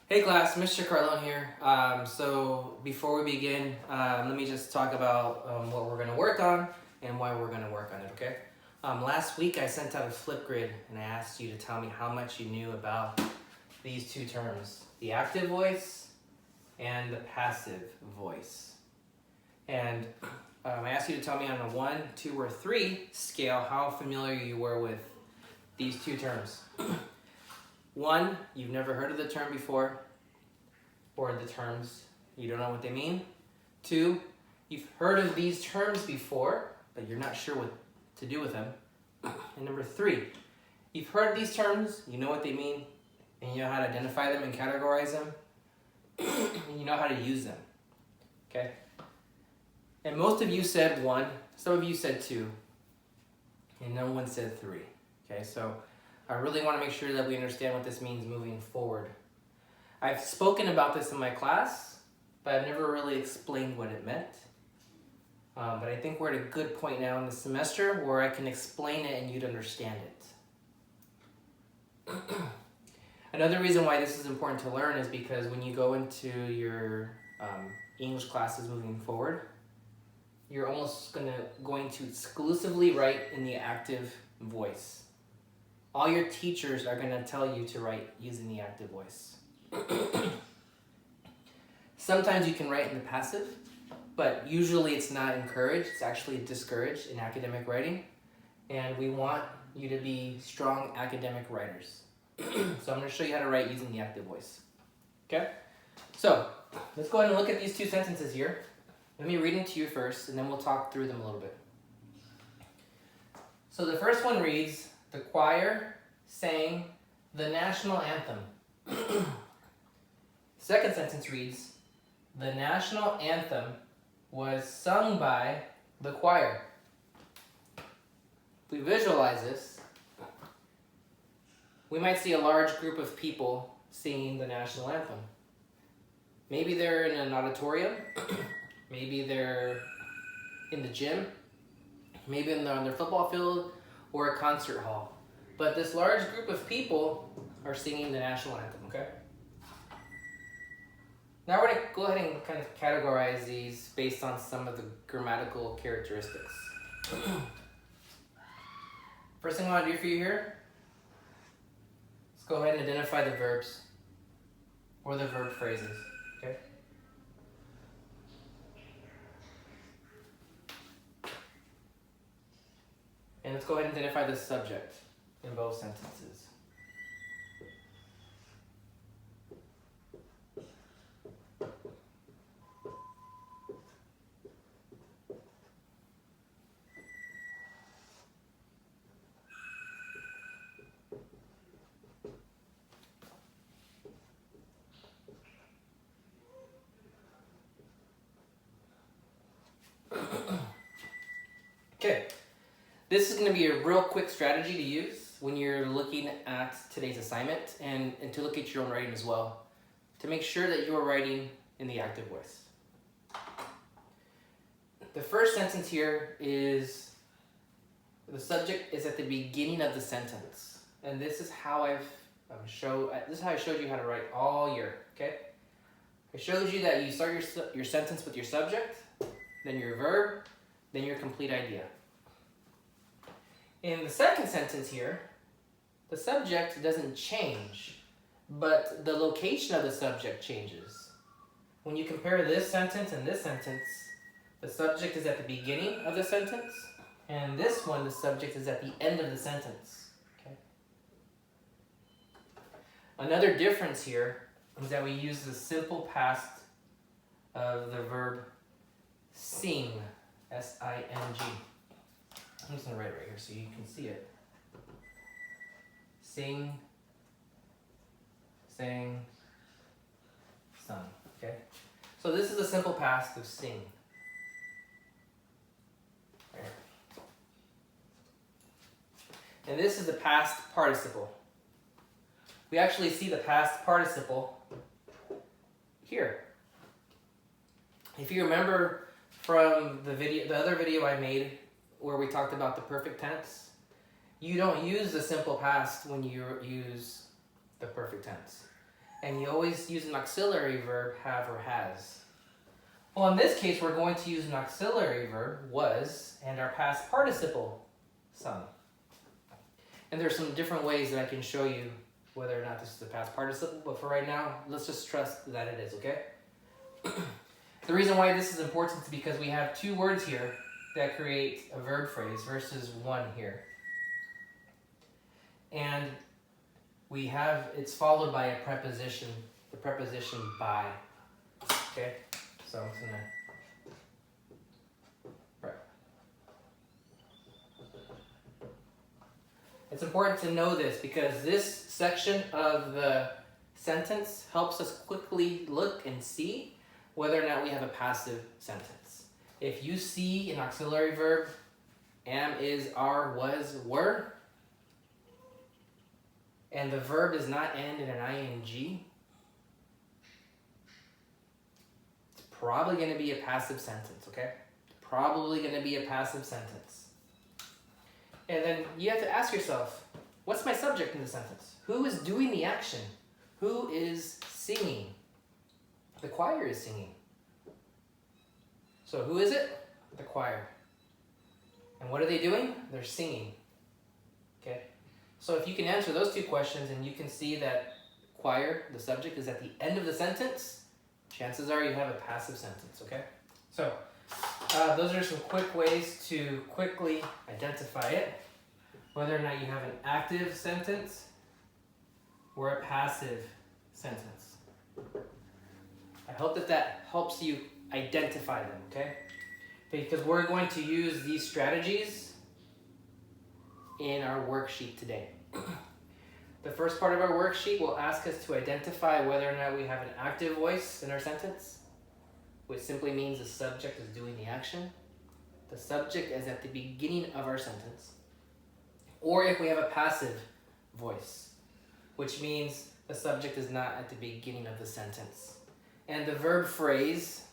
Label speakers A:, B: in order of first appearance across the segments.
A: Hey class, Mr. Carlon here. So before we begin, let me just talk about what we're going to work on and why we're going to work on it, okay? Last week I sent out a flip grid and I asked you to tell me how much you knew about these two terms, the active voice and the passive voice. And I asked you to tell me on a 1, 2, or 3 scale how familiar you were with these two terms. 1, you've never heard of the term before, or the terms, you don't know what they mean. 2, you've heard of these terms before, but you're not sure what to do with them. And number 3, you've heard these terms, you know what they mean, and you know how to identify them and categorize them, and you know how to use them, okay? And most of you said 1, some of you said 2, and no one said 3, okay? So I really want to make sure that we understand what this means moving forward. I've spoken about this in my class, but I've never really explained what it meant. But I think we're at a good point now in the semester where I can explain it and you'd understand it. Another reason why this is important to learn is because when you go into your English classes moving forward, you're almost going to exclusively write in the active voice. All your teachers are going to tell you to write using the active voice. Sometimes you can write in the passive, but usually it's not encouraged, it's actually discouraged in academic writing, and we want you to be strong academic writers. So I'm going to show you how to write using the active voice. Okay? So, let's go ahead and look at these two sentences here. Let me read them to you first, and then we'll talk through them a little bit. So the first one reads, the choir sang the national anthem. Second sentence reads, the national anthem was sung by the choir. If we visualize this, we might see a large group of people singing the national anthem. Maybe they're in an auditorium, maybe they're in the gym, maybe they're on their football field or a concert hall. But this large group of people are singing the national anthem, okay? Now we're going to go ahead and kind of categorize these based on some of the grammatical characteristics. First thing I want to do for you here, let's go ahead and identify the verbs or the verb phrases, okay? And let's go ahead and identify the subject in both sentences. Okay, this is going to be a real quick strategy to use when you're looking at today's assignment and to look at your own writing as well, to make sure that you're writing in the active voice. The first sentence here is, the subject is at the beginning of the sentence. And this is how I showed you how to write all year, okay? I showed you that you start your sentence with your subject, then your verb, then your complete idea. In the second sentence here, the subject doesn't change, but the location of the subject changes. When you compare this sentence and this sentence, the subject is at the beginning of the sentence, and this one, the subject is at the end of the sentence. Okay? Another difference here is that we use the simple past of the verb sing. S-I-N-G. I'm just going to write it right here so you can see it. Sing, sang, sung. Okay? So this is the simple past of sing. Right. And this is the past participle. We actually see the past participle here. If you remember from the other video I made where we talked about the perfect tense, you don't use the simple past when you use the perfect tense. And you always use an auxiliary verb, have or has. Well, in this case, we're going to use an auxiliary verb, was, and our past participle, some. And there's some different ways that I can show you whether or not this is a past participle, but for right now, let's just trust that it is, okay? The reason why this is important is because we have two words here that create a verb phrase versus one here. And it's followed by a preposition, the preposition by, okay? So I'm just gonna, right. It's important to know this because this section of the sentence helps us quickly look and see whether or not we have a passive sentence. If you see an auxiliary verb, am, is, are, was, were, and the verb does not end in an ing, it's probably going to be a passive sentence, okay? Probably going to be a passive sentence. And then you have to ask yourself, what's my subject in the sentence? Who is doing the action? Who is singing? The choir is singing. So who is it? The choir. And what are they doing? They're singing. Okay? So if you can answer those two questions and you can see that choir, the subject, is at the end of the sentence, chances are you have a passive sentence, okay? So those are some quick ways to quickly identify it, whether or not you have an active sentence or a passive sentence. I hope that helps you identify them, okay? Because we're going to use these strategies in our worksheet today. The first part of our worksheet will ask us to identify whether or not we have an active voice in our sentence, which simply means the subject is doing the action. The subject is at the beginning of our sentence. Or if we have a passive voice, which means the subject is not at the beginning of the sentence. And the verb phrase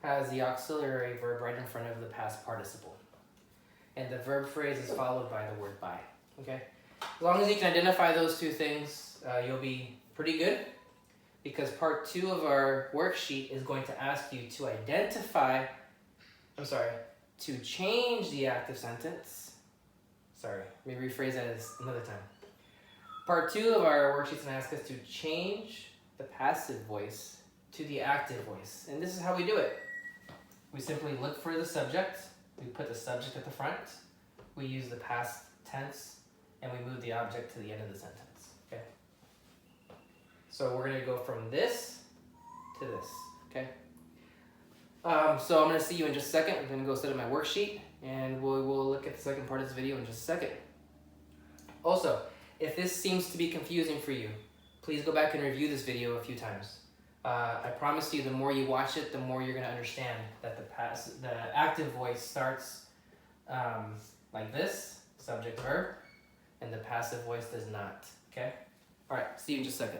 A: has the auxiliary verb right in front of the past participle. And the verb phrase is followed by the word by, okay? As long as you can identify those two things, you'll be pretty good, because part 2 of our worksheet is going to ask you to to change the active sentence. Sorry, let me rephrase that as another time. Part 2 of our worksheet is going to ask us to change the passive voice to the active voice. And this is how we do it. We simply look for the subject. We put the subject at the front. We use the past tense, and we move the object to the end of the sentence. Okay. So we're going to go from this to this. Okay. So I'm going to see you in just a second. I'm going to go set up my worksheet, and we'll look at the second part of this video in just a second. Also, if this seems to be confusing for you, please go back and review this video a few times. I promise you, the more you watch it, the more you're going to understand that the active voice starts like this, subject verb, and the passive voice does not. Okay? All right, see you in just a second.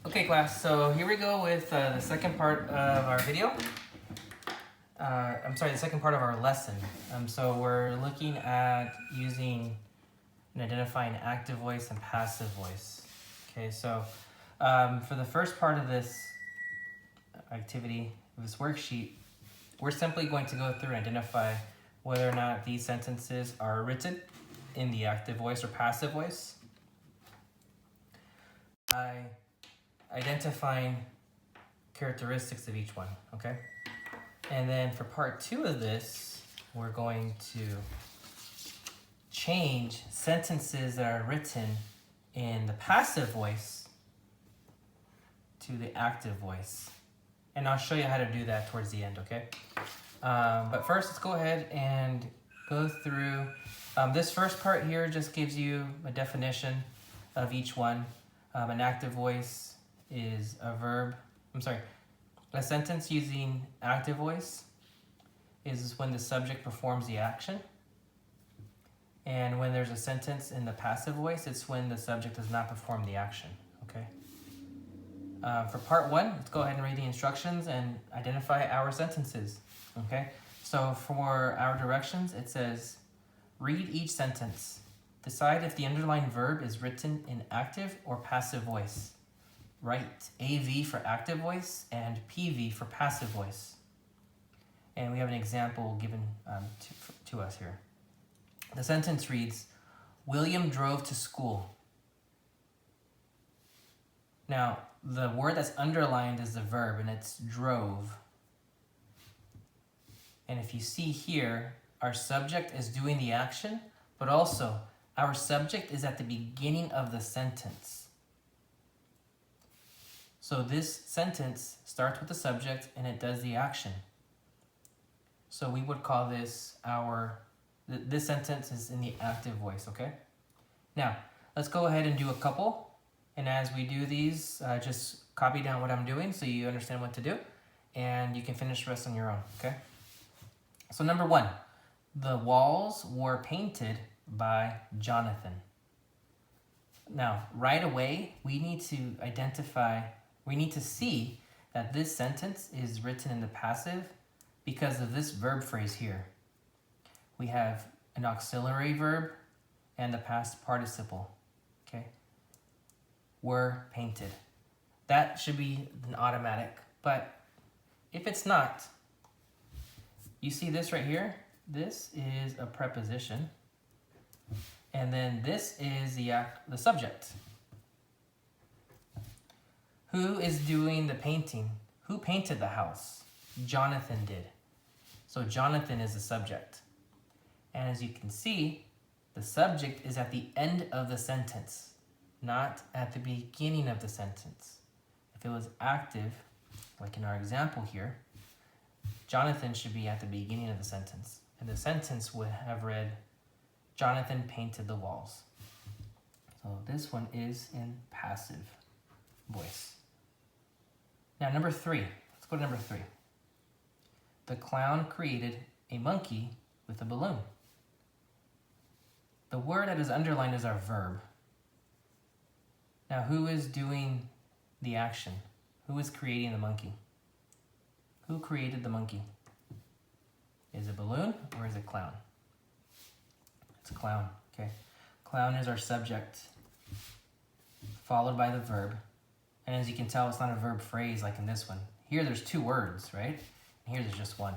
A: Okay, class, so here we go with the second part of our video. The second part of our lesson. So we're looking at using and identifying active voice and passive voice. Okay, so for the first part of this activity, this worksheet, we're simply going to go through and identify whether or not these sentences are written in the active voice or passive voice by identifying characteristics of each one, okay? And then for part 2 of this, we're going to change sentences that are written in the passive voice to the active voice. And I'll show you how to do that towards the end, okay? But first, let's go ahead and go through. This first part here just gives you a definition of each one. An active voice is a sentence using active voice is when the subject performs the action. And when there's a sentence in the passive voice, it's when the subject does not perform the action, okay? For part 1, let's go ahead and read the instructions and identify our sentences, okay? So for our directions, it says, read each sentence Decide if the underlined verb is written in active or passive voice. Write AV for active voice and PV for passive voice. And we have an example given to us here. The sentence reads, William drove to school. Now, the word that's underlined is the verb, and it's drove. And if you see here, our subject is doing the action, but also our subject is at the beginning of the sentence. So this sentence starts with the subject and it does the action. So we would call this this sentence is in the active voice, okay? Now, let's go ahead and do a couple. And as we do these, just copy down what I'm doing so you understand what to do. And you can finish the rest on your own, okay? So number 1, the walls were painted by Jonathan. Now, right away, we need to see that this sentence is written in the passive because of this verb phrase here. We have an auxiliary verb and the past participle, okay? Were painted. That should be an automatic, but if it's not, you see this right here? This is a preposition, and then this is the subject. Who is doing the painting? Who painted the house? Jonathan did. So Jonathan is the subject. And as you can see, the subject is at the end of the sentence, not at the beginning of the sentence. If it was active, like in our example here, Jonathan should be at the beginning of the sentence. And the sentence would have read, Jonathan painted the walls. So this one is in passive voice. Now number 3, let's go to number 3. The clown created a monkey with a balloon. The word that is underlined is our verb. Now who is doing the action? Who is creating the monkey? Who created the monkey? Is it balloon or is it clown? It's clown, okay. Clown is our subject, followed by the verb. And as you can tell, it's not a verb phrase like in this one. Here there's 2 words, right? And here there's just 1.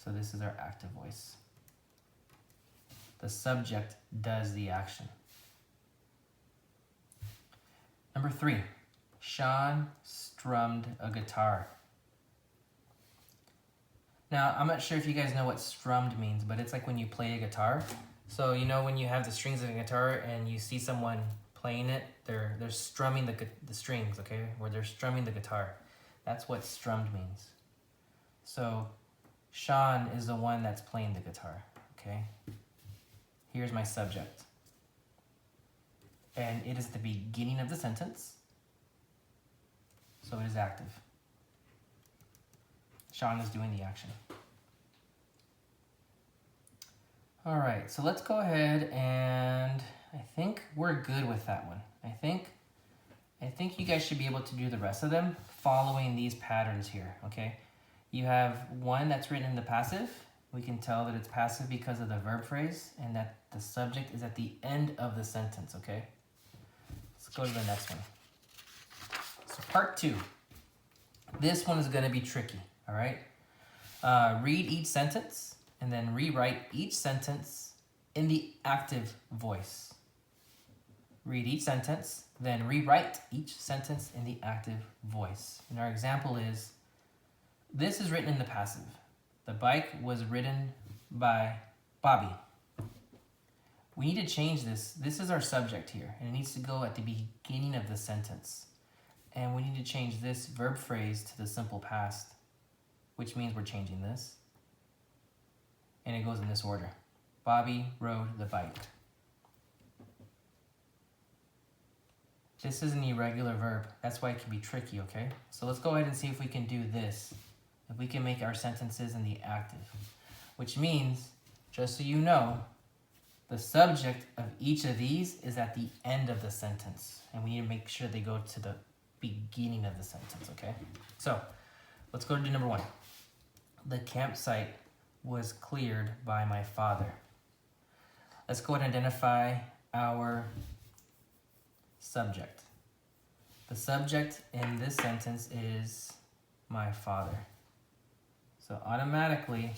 A: So this is our active voice. The subject does the action. Number 3, Shawn strummed a guitar. Now, I'm not sure if you guys know what strummed means, but it's like when you play a guitar. So, you know when you have the strings of a guitar and you see someone playing it, they're strumming the strings, okay? Or they're strumming the guitar. That's what strummed means. So, Shawn is the one that's playing the guitar, okay? Here's my subject. And it is the beginning of the sentence, so it is active. Shawn is doing the action. All right, so let's go ahead and I think we're good with that one. I think you guys should be able to do the rest of them following these patterns here, okay? You have one that's written in the passive. We can tell that it's passive because of the verb phrase and that the subject is at the end of the sentence, okay? Let's go to the next one. So part 2. This one is going to be tricky, all right? Read each sentence and then rewrite each sentence in the active voice. Read each sentence, then rewrite each sentence in the active voice. And our example is, this is written in the passive. The bike was ridden by Bobby. We need to change this. This is our subject here, and it needs to go at the beginning of the sentence. And we need to change this verb phrase to the simple past, which means we're changing this. And it goes in this order. Bobby rode the bike. This is an irregular verb. That's why it can be tricky, okay? So let's go ahead and see if we can do this. If we can make our sentences in the active. Which means, just so you know, the subject of each of these is at the end of the sentence. And we need to make sure they go to the beginning of the sentence, okay? So, let's go to number 1. The campsite was cleared by my father. let's go ahead and identify our subject. The subject in this sentence is my father. So automatically,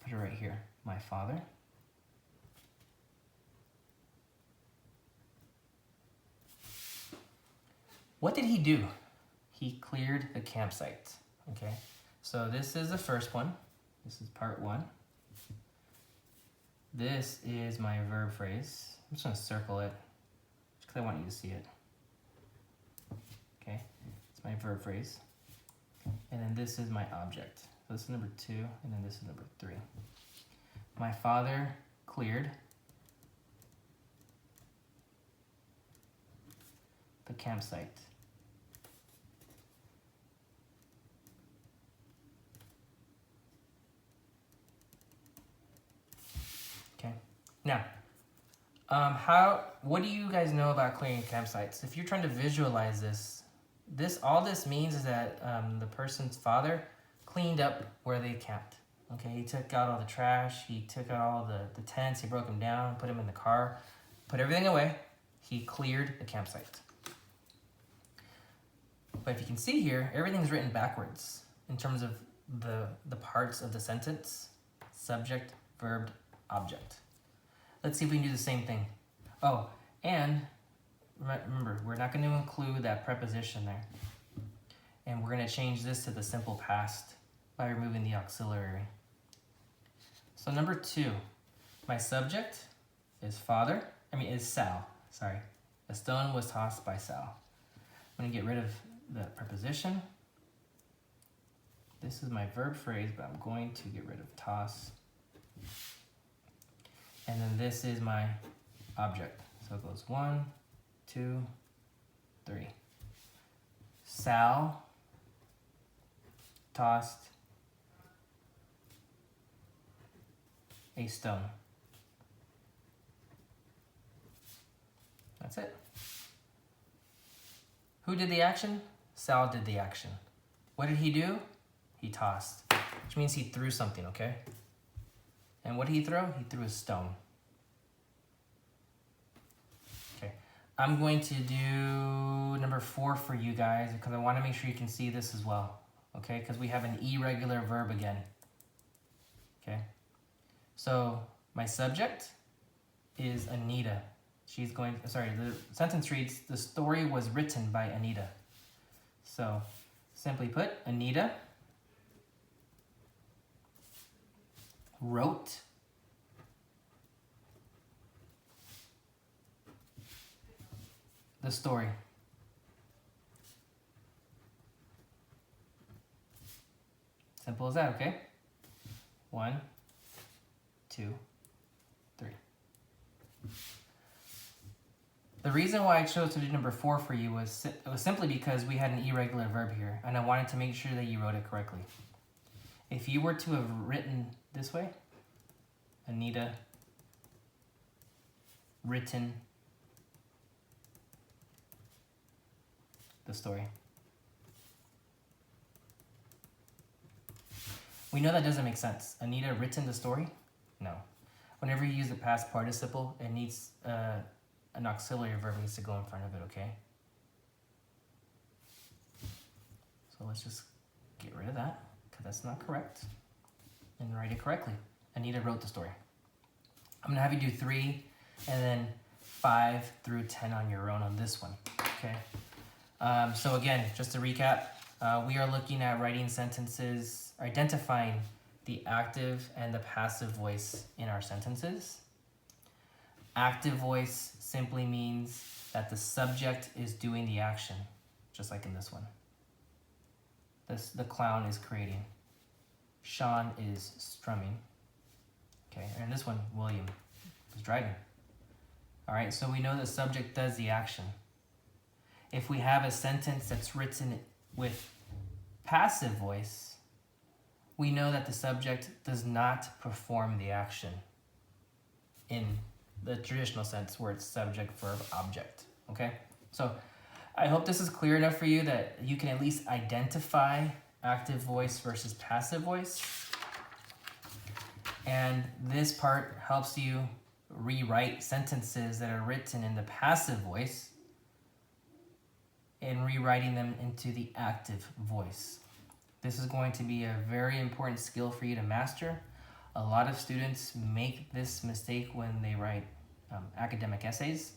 A: put it right here, my father. What did he do? He cleared the campsite, okay? So this is the first one. This is part one. This is my verb phrase. I'm just gonna circle it, just because I want you to see it. Okay, it's my verb phrase. And then this is my object. So this is number 2, and then this is number 3. My father cleared the campsite. Okay. Now, what do you guys know about clearing campsites? If you're trying to visualize all this means is that the person's father cleaned up where they camped. Okay, he took out all the trash, he took out all the tents, he broke them down, put them in the car, put everything away. He cleared the campsite. But if you can see here, everything's written backwards in terms of the parts of the sentence: subject, verb, object. Let's see if we can do the same thing. Oh, and remember, we're not going to include that preposition there. And we're going to change this to the simple past by removing the auxiliary. So number 2, my subject is Sal. Sorry. A stone was tossed by Sal. I'm going to get rid of the preposition. This is my verb phrase, but I'm going to get rid of toss. And then this is my object. So it goes 1, 2, 3. Sal tossed a stone. That's it. Who did the action? Sal did the action. What did he do? He tossed, which means he threw something, okay? And what did he throw? He threw a stone. Okay, I'm going to do number 4 for you guys because I want to make sure you can see this as well. Okay, because we have an irregular verb again. Okay, so my subject is Anita. The sentence reads, the story was written by Anita. So, simply put, Anita wrote the story. Simple as that, okay? 1, 2, 3. The reason why I chose to do number 4 for you was simply because we had an irregular verb here, and I wanted to make sure that you wrote it correctly. If you were to have written this way, Anita written the story. We know that doesn't make sense. Anita written the story? No. Whenever you use the past participle, it needs an auxiliary verb needs to go in front of it, okay? So let's just get rid of that, because that's not correct, and write it correctly. Anita wrote the story. I'm going to have you do 3, and then 5 through 10 on your own on this one, okay? So again, just to recap, we are looking at writing sentences, identifying the active and the passive voice in our sentences. Active voice simply means that the subject is doing the action, just like in this one. The clown is creating. Shawn is strumming. Okay, and this one, William is driving. All right, so we know the subject does the action. If we have a sentence that's written with passive voice, we know that the subject does not perform the action in the traditional sense where it's subject, verb, object, okay? So I hope this is clear enough for you that you can at least identify active voice versus passive voice. And this part helps you rewrite sentences that are written in the passive voice and rewriting them into the active voice. This is going to be a very important skill for you to master. A lot of students make this mistake when they write academic essays,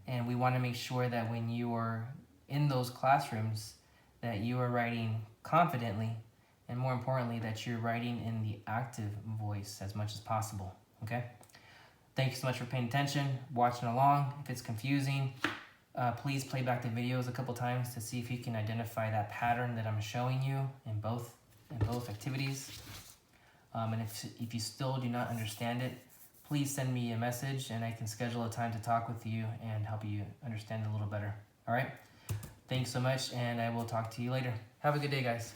A: and we want to make sure that when you are in those classrooms that you are writing confidently, and more importantly that you're writing in the active voice as much as possible. Okay, thank you so much for paying attention, watching along. If it's confusing, please play back the videos a couple times to see if you can identify that pattern that I'm showing you in both activities. And if you still do not understand it, please send me a message and I can schedule a time to talk with you and help you understand it a little better. All right? Thanks so much, and I will talk to you later. Have a good day, guys.